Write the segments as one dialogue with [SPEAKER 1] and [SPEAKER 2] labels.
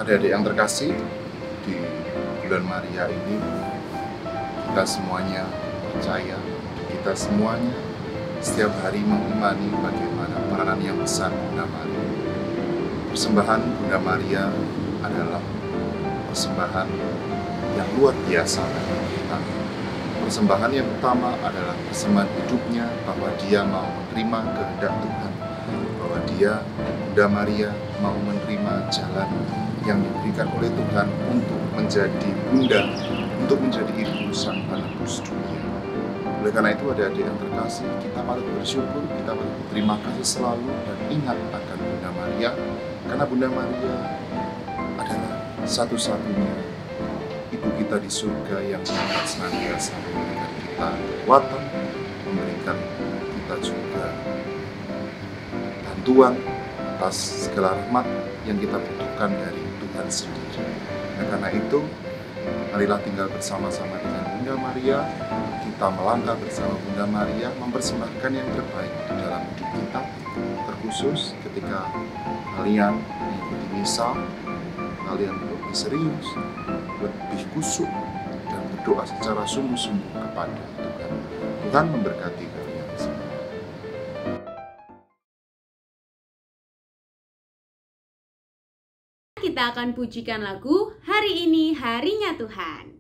[SPEAKER 1] Adik-adik yang terkasih, di bulan Maria ini kita semuanya percaya, kita semuanya setiap hari mengimani bagaimana peranan yang besar Bunda Maria. Persembahan Bunda Maria adalah persembahan yang luar biasa bagi kita. Persembahan yang utama adalah persembahan hidupnya, bahwa dia mau menerima kehendak Tuhan, bahwa dia, Bunda Maria, mau menerima jalan yang diberikan oleh Tuhan untuk menjadi bunda, untuk menjadi ibu sang penebus dunia. Oleh karena itu, adik-adik yang terkasih, kita patut bersyukur, kita patut berterima kasih selalu dan ingat akan Bunda Maria, karena Bunda Maria adalah satu-satunya ibu kita di surga yang sangat senantiasa memberikan kita kekuatan, memberikan kita juga bantuan atas segala rahmat yang kita butuhkan dari Tuhan sendiri. Nah, karena itu, marilah tinggal bersama-sama dengan Bunda Maria, kita melangkah bersama Bunda Maria, mempersembahkan yang terbaik di dalam hidup kita, terkhusus ketika kalian mengikuti misa, kalian lebih serius, lebih kusuk, dan berdoa secara sungguh-sungguh kepada Tuhan. Tuhan memberkati kalian semua.
[SPEAKER 2] Kita akan pujikan lagu Hari Ini Harinya Tuhan.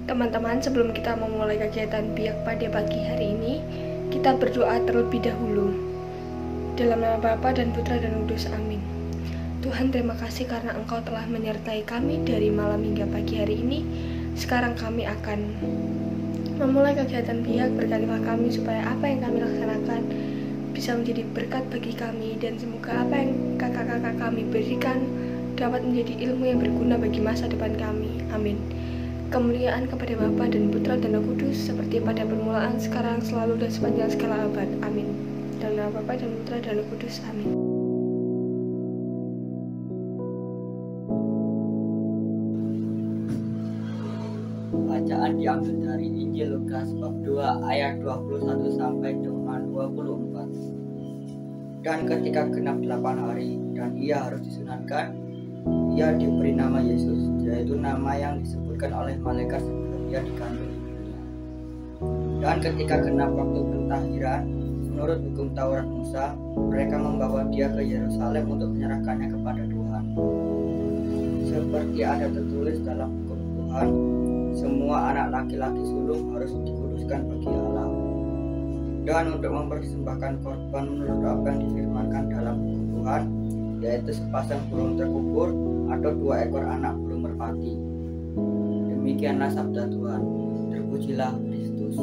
[SPEAKER 3] Teman-teman, sebelum kita memulai kegiatan biak pada pagi hari ini, kita berdoa terlebih dahulu. Dalam nama Bapa dan Putra dan Kudus, amin. Tuhan, terima kasih karena Engkau telah menyertai kami dari malam hingga pagi hari ini. Sekarang kami akan memulai kegiatan biak. Berkatilah kami supaya apa yang kami laksanakan bisa menjadi berkat bagi kami, dan semoga apa yang kakak-kakak kami berikan dapat menjadi ilmu yang berguna bagi masa depan kami. Amin. Kemuliaan kepada Bapa dan Putra dan Roh Kudus, seperti pada permulaan, sekarang, selalu, dan sepanjang segala abad. Amin. Dalam nama Bapa dan Putra dan Roh Kudus. Amin.
[SPEAKER 4] Bacaan diambil dari Injil Lukas bab 2 ayat 21 sampai dengan 24. Dan ketika genap 8 hari dan ia harus disunatkan, ia diberi nama Yesus, yaitu nama yang disebutkan oleh malaikat sebelum ia dikandung ibunya. Dan ketika genap waktu pentahiran, menurut hukum Taurat Musa, mereka membawa dia ke Yerusalem untuk menyerahkannya kepada Tuhan. Seperti ada tertulis dalam hukum Tuhan, semua anak laki-laki sulung harus dikuduskan bagi Allah. Dan untuk mempersembahkan korban menurut apa yang difirmankan dalam hukum Tuhan, yaitu sepasang burung terkubur atau 2 ekor anak burung merpati. Demikianlah sabda Tuhan. Terpujilah Kristus.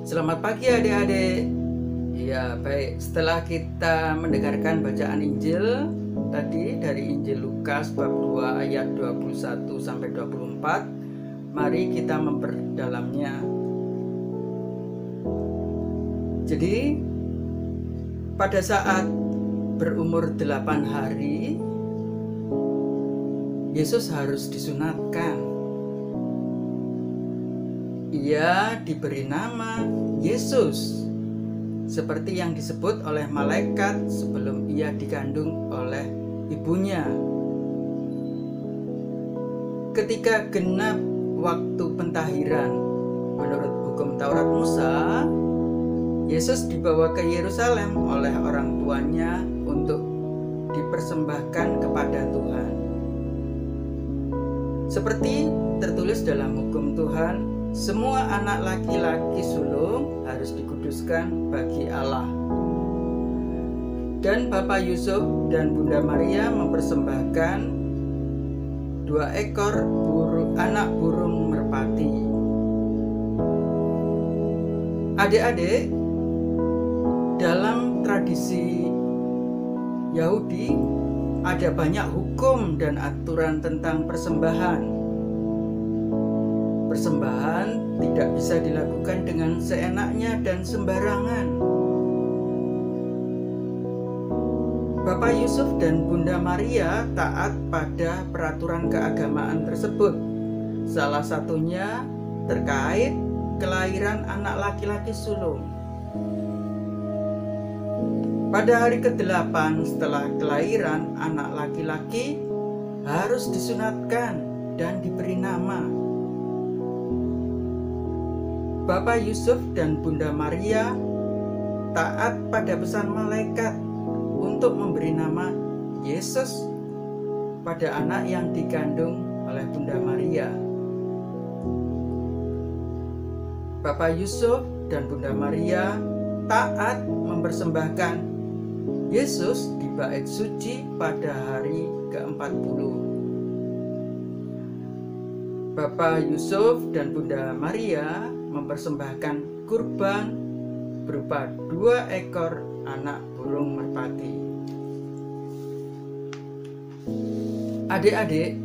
[SPEAKER 5] Selamat pagi adik-adik. Ya, baik. Setelah kita mendengarkan bacaan Injil tadi dari Injil Lukas bab 2 ayat 21 sampai 24, mari kita memperdalamnya. Jadi pada saat berumur 8 hari, Yesus harus disunatkan. Ia diberi nama Yesus, seperti yang disebut oleh malaikat sebelum ia dikandung oleh ibunya. Ketika genap waktu pentahiran menurut hukum Taurat Musa, Yesus dibawa ke Yerusalem oleh orang tuanya untuk dipersembahkan kepada Tuhan. Seperti tertulis dalam hukum Tuhan, semua anak laki-laki sulung harus dikuduskan bagi Allah. Dan Bapak Yusuf dan Bunda Maria mempersembahkan 2 ekor anak burung merpati. Adik-adik, dalam tradisi Yahudi ada banyak hukum dan aturan tentang persembahan. Persembahan tidak bisa dilakukan dengan seenaknya dan sembarangan. Bapak Yusuf dan Bunda Maria taat pada peraturan keagamaan tersebut. Salah satunya terkait kelahiran anak laki-laki sulung. Pada hari ke-8 setelah kelahiran anak laki-laki harus disunatkan dan diberi nama. Bapak Yusuf dan Bunda Maria taat pada pesan malaikat untuk memberi nama Yesus pada anak yang dikandung oleh Bunda Maria. Bapak Yusuf dan Bunda Maria taat mempersembahkan Yesus di bait suci pada hari ke-40. Bapak Yusuf dan Bunda Maria mempersembahkan kurban berupa 2 ekor anak burung merpati. Adik-adik,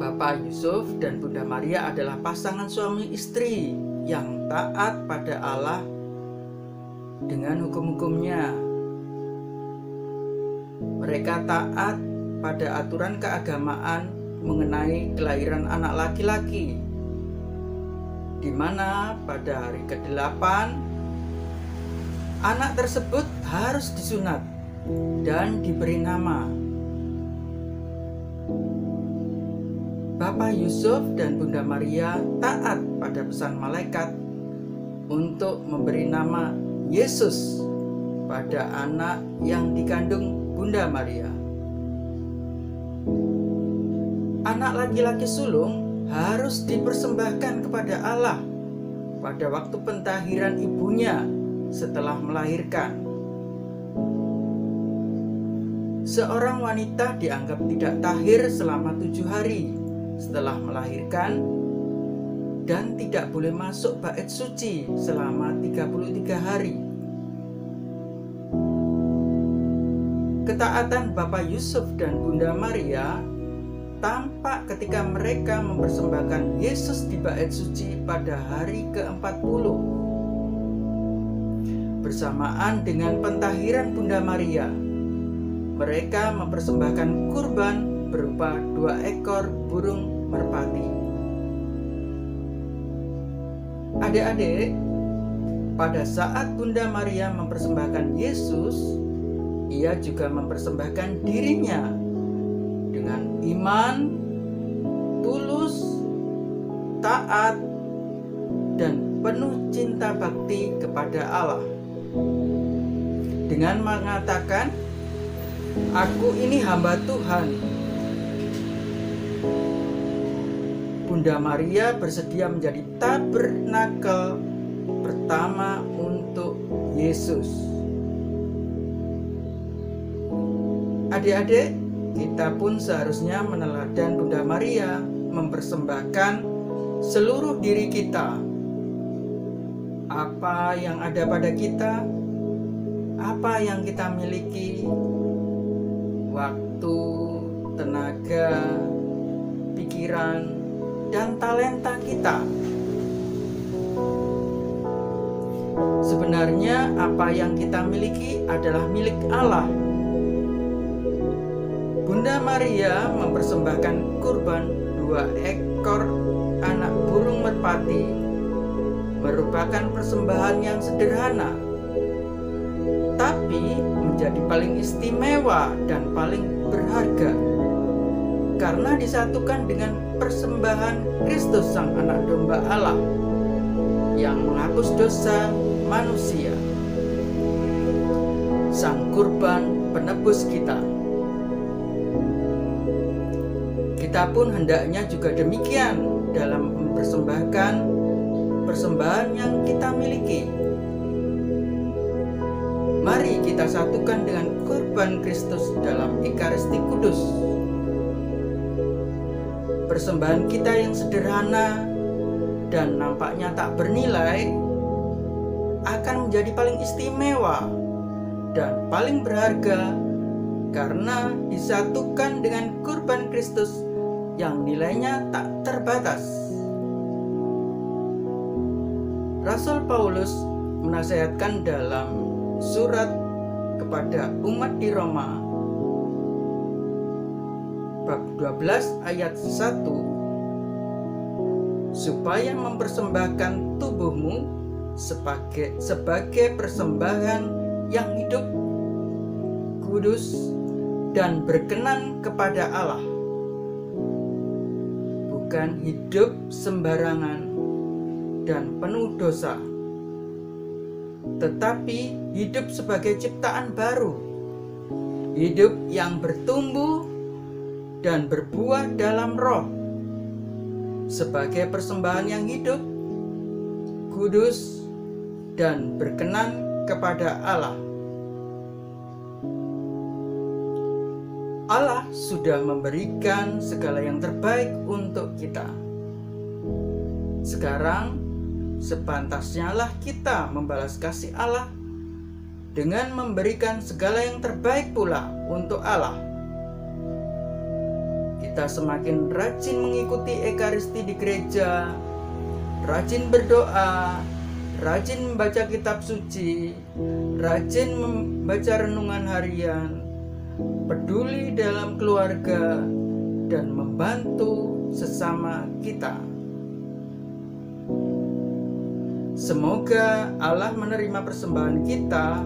[SPEAKER 5] Bapak Yusuf dan Bunda Maria adalah pasangan suami istri yang taat pada Allah dengan hukum-hukumnya. Mereka taat pada aturan keagamaan mengenai kelahiran anak laki-laki, di mana pada hari ke-8 anak tersebut harus disunat dan diberi nama. Bapak Yusuf dan Bunda Maria taat pada pesan malaikat untuk memberi nama Yesus pada anak yang dikandung Bunda Maria. Anak laki-laki sulung harus dipersembahkan kepada Allah pada waktu pentahiran ibunya setelah melahirkan. Seorang wanita dianggap tidak tahir selama 7 hari setelah melahirkan dan tidak boleh masuk bait suci selama 33 hari. Ketaatan Bapak Yusuf dan Bunda Maria tampak ketika mereka mempersembahkan Yesus di bait suci pada hari ke-40. Bersamaan dengan pentahiran Bunda Maria, mereka mempersembahkan kurban berupa 2 ekor burung merpati. Adik-adik, pada saat Bunda Maria mempersembahkan Yesus, ia juga mempersembahkan dirinya dengan iman, tulus, taat, dan penuh cinta bakti kepada Allah. Dengan mengatakan, "Aku ini hamba Tuhan." Bunda Maria bersedia menjadi tabernakel pertama untuk Yesus. Adik-adik, kita pun seharusnya meneladan Bunda Maria mempersembahkan seluruh diri kita. Apa yang ada pada kita, apa yang kita miliki, waktu, tenaga, pikiran, dan talenta kita. Sebenarnya apa yang kita miliki adalah milik Allah. Bunda Maria mempersembahkan kurban 2 ekor anak burung merpati merupakan persembahan yang sederhana, tapi menjadi paling istimewa dan paling berharga karena disatukan dengan persembahan Kristus Sang Anak Domba Allah yang menghapus dosa manusia, Sang Kurban penebus kita. Kita pun hendaknya juga demikian dalam mempersembahkan persembahan yang kita miliki. Mari kita satukan dengan kurban Kristus dalam Ekaristi Kudus. Persembahan kita yang sederhana dan nampaknya tak bernilai akan menjadi paling istimewa dan paling berharga karena disatukan dengan kurban Kristus yang nilainya tak terbatas. Rasul Paulus menasihatkan dalam surat kepada umat di Roma bab 12 ayat 1, supaya mempersembahkan tubuhmu sebagai persembahan yang hidup, kudus, dan berkenan kepada Allah, bukan hidup sembarangan dan penuh dosa, tetapi hidup sebagai ciptaan baru, hidup yang bertumbuh dan berbuah dalam roh, sebagai persembahan yang hidup, kudus, dan berkenan kepada Allah. Allah sudah memberikan segala yang terbaik untuk kita. Sekarang sepantasnya lah kita membalas kasih Allah dengan memberikan segala yang terbaik pula untuk Allah. Kita semakin rajin mengikuti Ekaristi di gereja, rajin berdoa, rajin membaca kitab suci, rajin membaca renungan harian, peduli dalam keluarga, dan membantu sesama kita. Semoga Allah menerima persembahan kita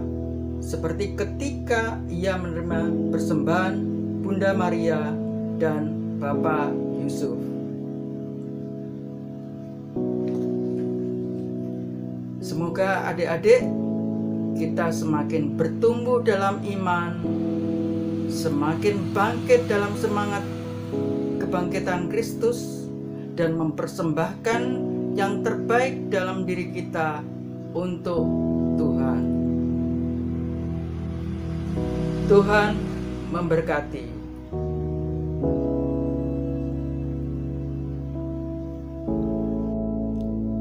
[SPEAKER 5] seperti ketika Ia menerima persembahan Bunda Maria dan Bapak Yusuf. Semoga adik-adik kita semakin bertumbuh dalam iman, semakin bangkit dalam semangat kebangkitan Kristus, dan mempersembahkan yang terbaik dalam diri kita untuk Tuhan. Tuhan memberkati.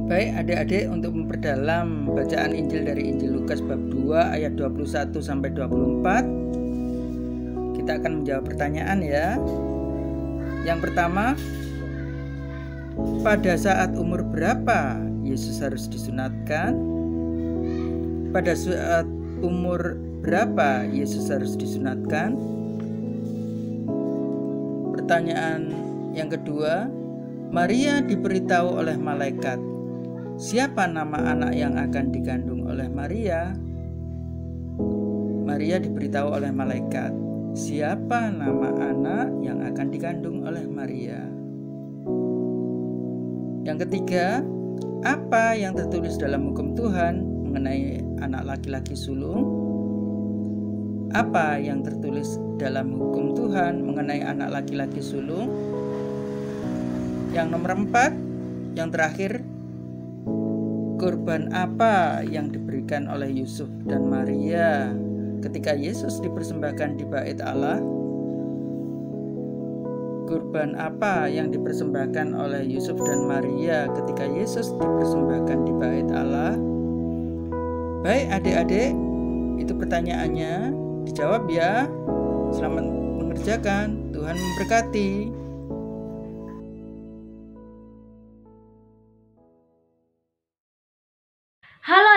[SPEAKER 5] Baik adik-adik, untuk memperdalam bacaan Injil dari Injil Lukas bab 2 ayat 21 sampai 24, kita akan menjawab pertanyaan ya. Yang pertama, pada saat umur berapa Yesus harus disunatkan? Pada saat umur berapa Yesus harus disunatkan? Pertanyaan yang kedua, Maria diberitahu oleh malaikat, siapa nama anak yang akan dikandung oleh Maria? Maria diberitahu oleh malaikat, siapa nama anak yang akan dikandung oleh Maria? Yang ketiga, apa yang tertulis dalam hukum Tuhan mengenai anak laki-laki sulung? Apa yang tertulis dalam hukum Tuhan mengenai anak laki-laki sulung? Yang nomor 4, yang terakhir, kurban apa yang diberikan oleh Yusuf dan Maria ketika Yesus dipersembahkan di bait Allah? Kurban apa yang dipersembahkan oleh Yusuf dan Maria ketika Yesus dipersembahkan di bait Allah? Baik adik-adik, itu pertanyaannya. Dijawab ya. Selamat mengerjakan. Tuhan memberkati.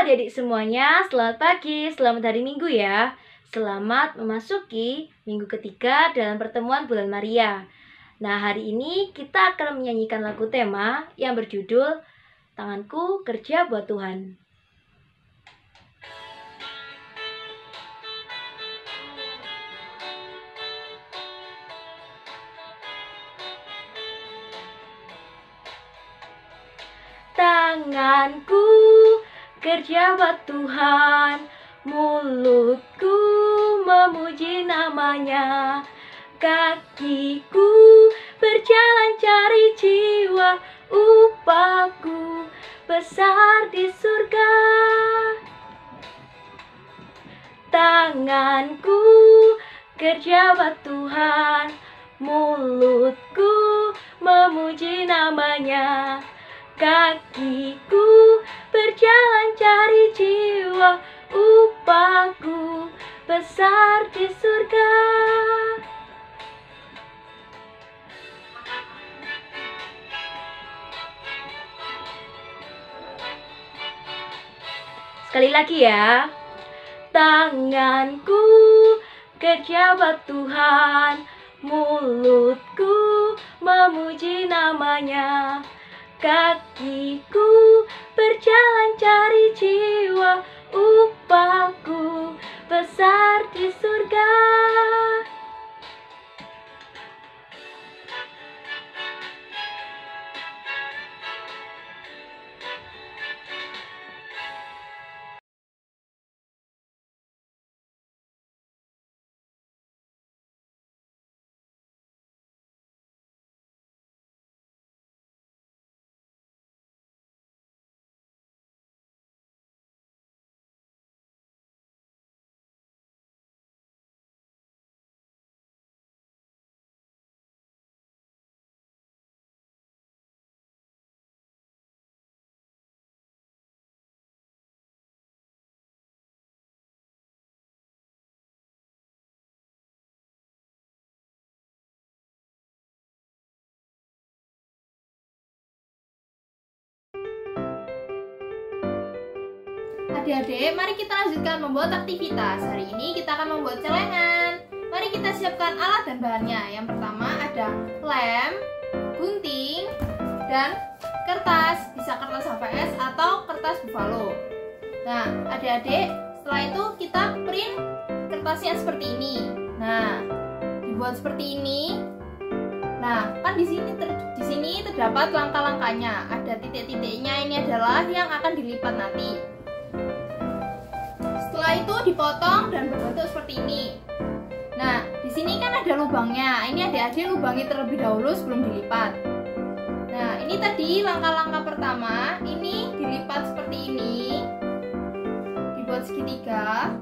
[SPEAKER 6] adik-adik semuanya, selamat pagi, selamat hari Minggu ya. Selamat memasuki minggu ketiga dalam pertemuan bulan Maria. Nah, hari ini kita akan menyanyikan lagu tema yang berjudul Tanganku Kerja Buat Tuhan. Tanganku kerja buat Tuhan, mulutku memuji namanya, kakiku berjalan cari jiwa, upahku besar di surga. Tanganku kerja buat Tuhan, mulutku memuji namanya, kakiku berjalan cari jiwa, upahku besar di surga. Sekali lagi ya. Tanganku kerja buat Tuhan, mulutku memuji namanya, kakiku berjalan cari jiwa, upahku besar di surga.
[SPEAKER 2] Adik-adik, mari kita lanjutkan membuat aktivitas. Hari ini kita akan membuat celengan. Mari kita siapkan alat dan bahannya. Yang pertama ada lem, gunting, dan kertas. Bisa kertas HVS atau kertas buffalo. Nah, adik-adik, setelah itu kita print kertasnya seperti ini. Nah, dibuat seperti ini. Nah, kan di sini terdapat langkah-langkahnya. Ada titik-titiknya, ini adalah yang akan dilipat nanti. Setelah itu dipotong dan berbentuk seperti ini. Nah, di sini kan ada lubangnya. Ini adik-adik lubangi terlebih dahulu sebelum dilipat. Nah, ini tadi langkah-langkah pertama. Ini dilipat seperti ini, dibuat segitiga.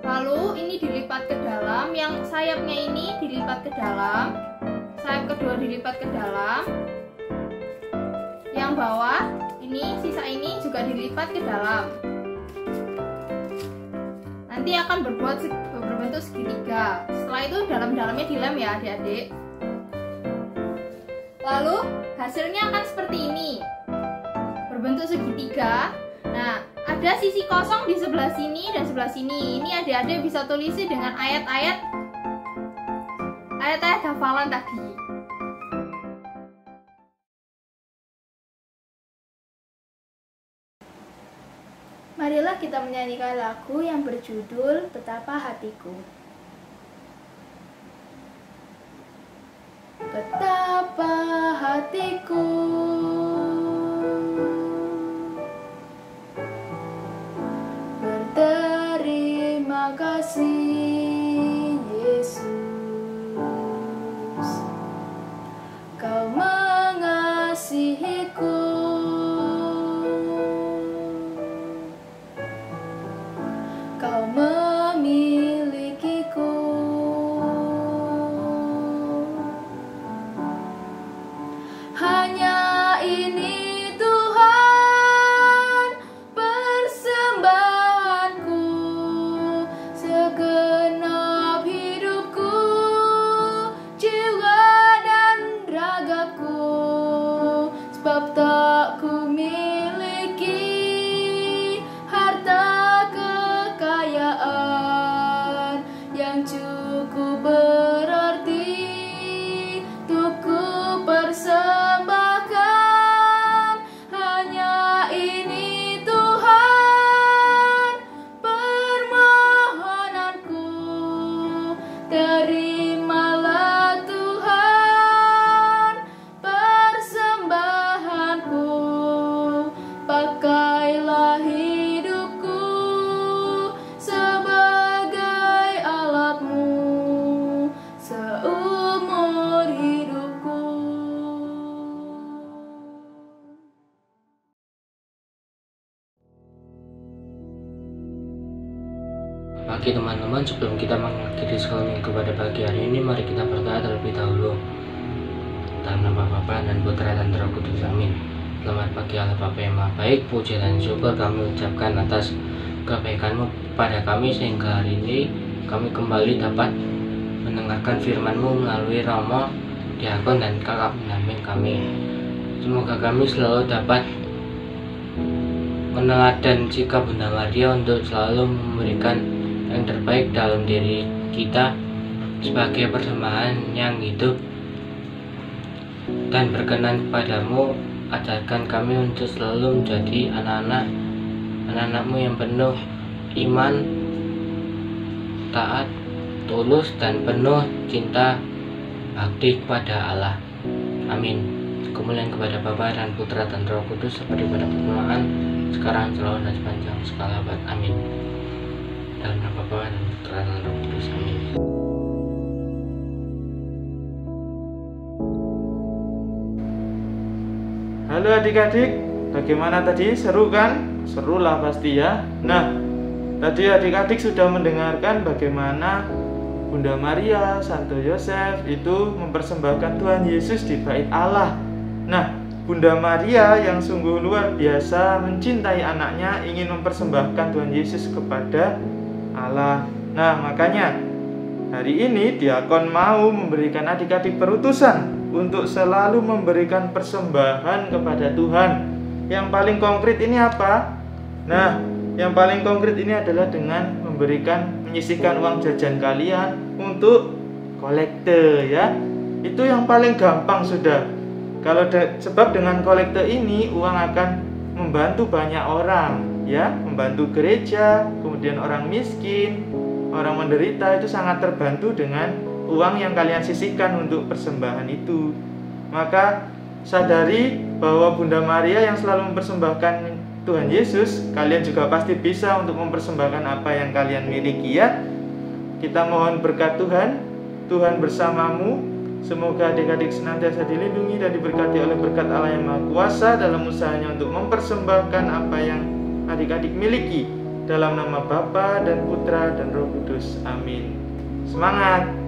[SPEAKER 2] Lalu ini dilipat ke dalam. Yang sayapnya ini dilipat ke dalam. Sayap kedua dilipat ke dalam. Yang bawah ini, sisa ini juga dilipat ke dalam. Nanti akan berbentuk segitiga. Setelah itu dalam-dalamnya dilem ya adik-adik. Lalu hasilnya akan seperti ini, berbentuk segitiga. Nah, ada sisi kosong di sebelah sini dan sebelah sini. Ini adik-adik bisa tulisi dengan ayat-ayat hafalan tadi.
[SPEAKER 3] Marilah kita menyanyikan lagu yang berjudul Betapa Hatiku. Betapa hatiku berterima kasih Yesus, Kau mengasihiku. Kau memilikiku. Hanya ini Tuhan persembahanku, segala
[SPEAKER 7] Bagi teman-teman, sebelum kita mengakhiri sekolah minggu pada pagi hari ini, mari kita berdoa terlebih dahulu. Dalam nama Bapa dan Putra dan Roh Kudus, amin. Selamat pagi Allah Bapa yang Maha Baik, puji dan syukur kami ucapkan atas kebaikan-Mu pada kami, sehingga hari ini kami kembali dapat mendengarkan firman-Mu melalui Romo, Diakon, dan kakak pendamping kami. Semoga kami selalu dapat meneladan sikap Bunda Maria untuk selalu memberikan yang terbaik dalam diri kita sebagai persembahan yang hidup dan berkenan kepadamu. Ajarkan kami untuk selalu menjadi anak-anak-Mu yang penuh iman, taat, tulus, dan penuh cinta bakti kepada Allah. Amin. Kemuliaan kepada Bapa dan Putra dan Roh Kudus, seperti pada permulaan, sekarang, selalu, dan sepanjang segala abad. Amin. Dalam nama Bapa dan Putra dan Roh Kudus. Amin.
[SPEAKER 8] Halo adik-adik, bagaimana tadi? Seru kan? Serulah pasti ya. Nah, tadi adik-adik sudah mendengarkan bagaimana Bunda Maria, Santo Yosef itu mempersembahkan Tuhan Yesus di bait Allah. Nah, Bunda Maria yang sungguh luar biasa mencintai anaknya, ingin mempersembahkan Tuhan Yesus kepada Allah. Nah, makanya hari ini diakon mau memberikan adik-adik perutusan untuk selalu memberikan persembahan kepada Tuhan. Yang paling konkret ini apa? Nah, yang paling konkret ini adalah dengan menyisihkan uang jajan kalian untuk kolekte ya. Itu yang paling gampang sudah. Sebab dengan kolekte ini uang akan membantu banyak orang ya, membantu gereja, kemudian orang miskin, orang menderita itu sangat terbantu dengan uang yang kalian sisihkan untuk persembahan itu. Maka sadari bahwa Bunda Maria yang selalu mempersembahkan Tuhan Yesus, kalian juga pasti bisa untuk mempersembahkan apa yang kalian miliki ya. Kita mohon berkat Tuhan, Tuhan bersamamu. Semoga adik-adik senantiasa dilindungi dan diberkati oleh berkat Allah yang Maha Kuasa dalam usahanya untuk mempersembahkan apa yang adik-adik miliki. Dalam nama Bapa dan Putra dan Roh Kudus. Amin. Semangat!